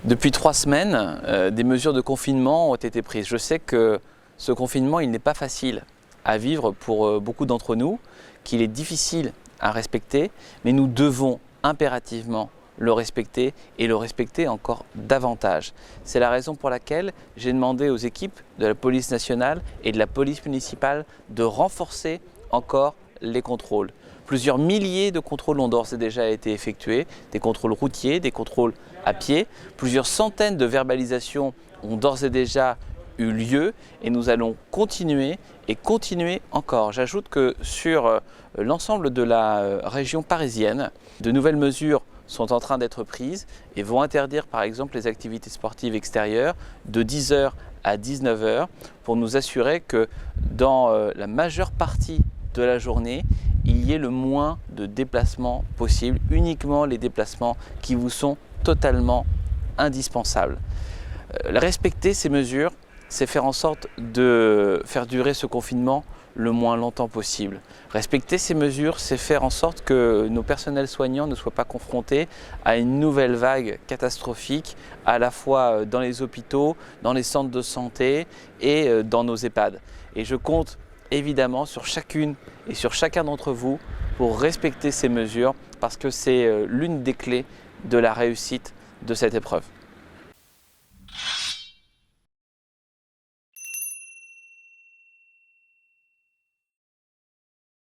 Depuis 3 semaines, des mesures de confinement ont été prises. Je sais que ce confinement, il n'est pas facile à vivre pour beaucoup d'entre nous, qu'il est difficile à respecter, mais nous devons impérativement le respecter et le respecter encore davantage. C'est la raison pour laquelle j'ai demandé aux équipes de la police nationale et de la police municipale de renforcer encore les contrôles. Plusieurs milliers de contrôles ont d'ores et déjà été effectués, des contrôles routiers, des contrôles à pied. Plusieurs centaines de verbalisations ont d'ores et déjà eu lieu et nous allons continuer et continuer encore. J'ajoute que sur l'ensemble de la région parisienne, de nouvelles mesures sont en train d'être prises et vont interdire par exemple les activités sportives extérieures de 10h à 19h pour nous assurer que dans la majeure partie de la journée, il y ait le moins de déplacements possible, uniquement les déplacements qui vous sont totalement indispensables. Respecter ces mesures, c'est faire en sorte de faire durer ce confinement le moins longtemps possible. Respecter ces mesures, c'est faire en sorte que nos personnels soignants ne soient pas confrontés à une nouvelle vague catastrophique, à la fois dans les hôpitaux, dans les centres de santé et dans nos EHPAD. Et je compte évidemment sur chacune et sur chacun d'entre vous pour respecter ces mesures parce que c'est l'une des clés de la réussite de cette épreuve.